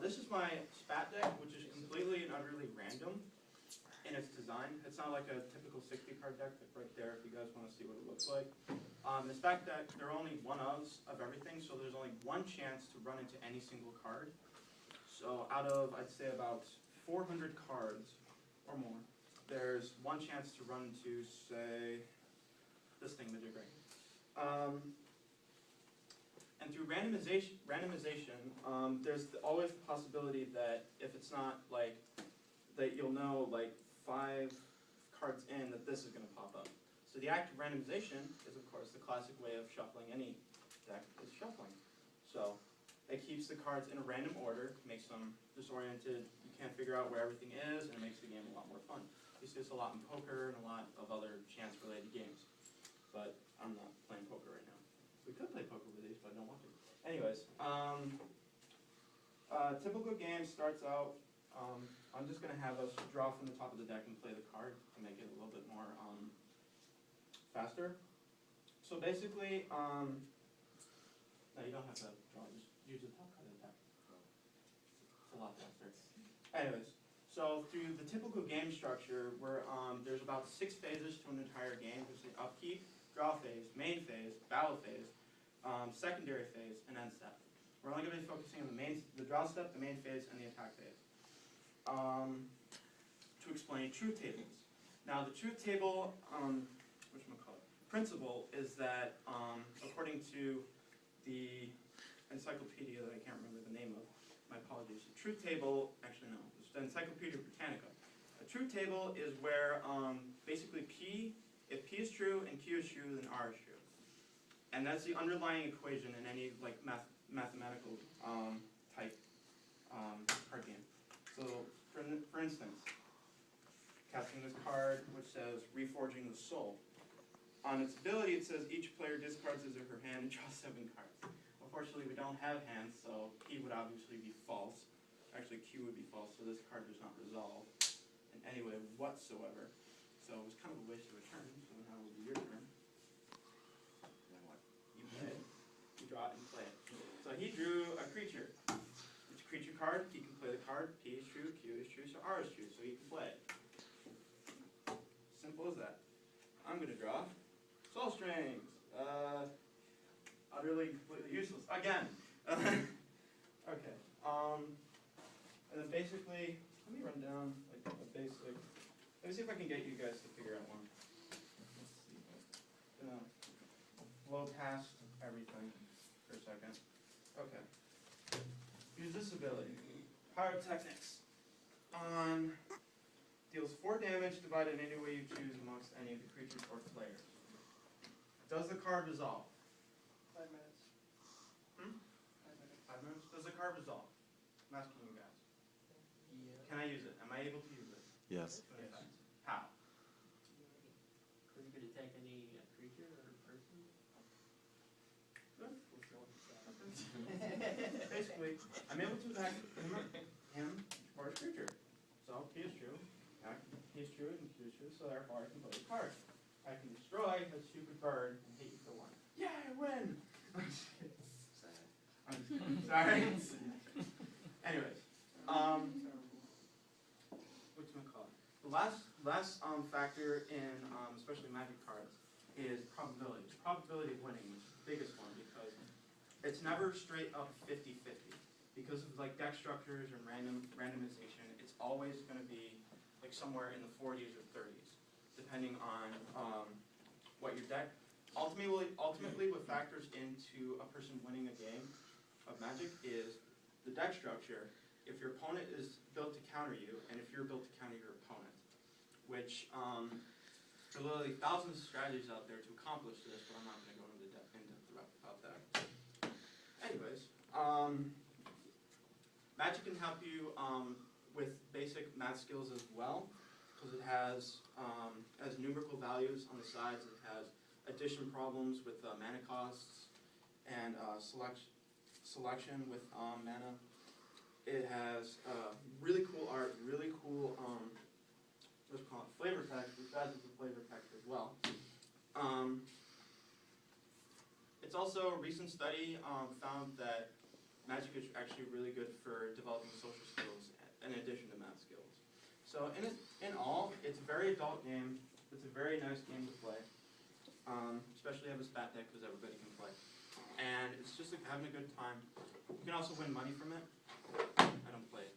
This is my spat deck, which is completely and utterly random in its design. It's not like a typical 60-card deck, like right there if you guys want to see what it looks like. The spat deck, there are only one-ofs of everything, so there's only one chance to run into any single card. So out of, I'd say, about 400 cards or more, there's one chance to run into, say, this thingamajig right here. And through randomization, there's always the possibility that if it's not like, that you'll know like 5 cards in that this is going to pop up. So the act of randomization is of course the classic way of shuffling any deck, is shuffling. So it keeps the cards in a random order, makes them disoriented, you can't figure out where everything is, and it makes the game a lot more fun. You see this a lot in poker and a lot of other chance-related games. But I'm not playing poker right now. We could play poker with these, but I don't want to. Anyways, typical game starts out, I'm just going to have us draw from the top of the deck and play the card to make it a little bit more faster. So basically, no, you don't have to draw, just use the top card of the deck. It's a lot faster. Anyways, so through the typical game structure, where there's about 6 phases to an entire game. There's the upkeep, draw phase, main phase, battle phase, secondary phase, and end step. We're only going to be focusing on the draw step, the main phase, and the attack phase. To explain truth tables. Now the truth table, principle is that according to the encyclopedia that I can't remember the name of, my apologies, the truth table, actually no, it's the Encyclopedia Britannica. A truth table is where basically if P is true and Q is true, then R is true. And that's the underlying equation in any like mathematical type card game. So for instance, casting this card which says Reforging the Soul. On its ability it says each player discards his or her hand and draws 7 cards. Unfortunately we don't have hands, so P would obviously be false. Actually Q would be false, so this card does not resolve in any way whatsoever. So it was kind of a waste of a turn, so now it will be your turn. Then what? You play it, you draw it and play it. So he drew a creature. It's a creature card, he can play the card, P is true, Q is true, so R is true, so he can play it. Simple as that. I'm going to draw Soul Strings. Utterly, completely useless. Again. Okay. And then basically, let me run down like a basic. Let me see if I can get you guys to figure out one. Let's see. I'm gonna blow past everything for a second. Okay. Use this ability. Pyrotechnics. Deals 4 damage divided any way you choose amongst any of the creatures or players. Does the card resolve? 5 minutes. 5 minutes? 5 minutes? Does the card resolve? I'm asking you guys. Yeah. Can I use it? Am I able to use it? Yes. Yes. How? Could you attack any creature or person? Basically, I'm able to attack him or his creature. So P is true, P is true, and Q is true, so therefore I can play the card. I can destroy a stupid bird and hit you for 1. Yeah, I win! I'm just kidding. Sorry. Anyways, whatchamacallit? The last factor in especially Magic cards is probability. It's probability of winning, which is the biggest one because it's never straight up 50-50. Because of like deck structures and randomization, it's always going to be like somewhere in the 40s or 30s, depending on what your deck. Ultimately, what factors into a person winning a game of Magic is the deck structure. If your opponent is built to counter you, and if you're built to counter your opponent, which there are literally thousands of strategies out there to accomplish this, but I'm not going to go into in-depth about that. Anyways, Magic can help you with basic math skills as well, because it has numerical values on the sides. It has addition problems with mana costs and selection with mana. It has really cool art, really cool let's call it flavor text, which adds a flavor text as well. It's also a recent study found that Magic is actually really good for developing social skills in addition to math skills. So in all, it's a very adult game. It's a very nice game to play. Especially have a stat deck because everybody can play. And it's just like having a good time. You can also win money from it. I don't play it.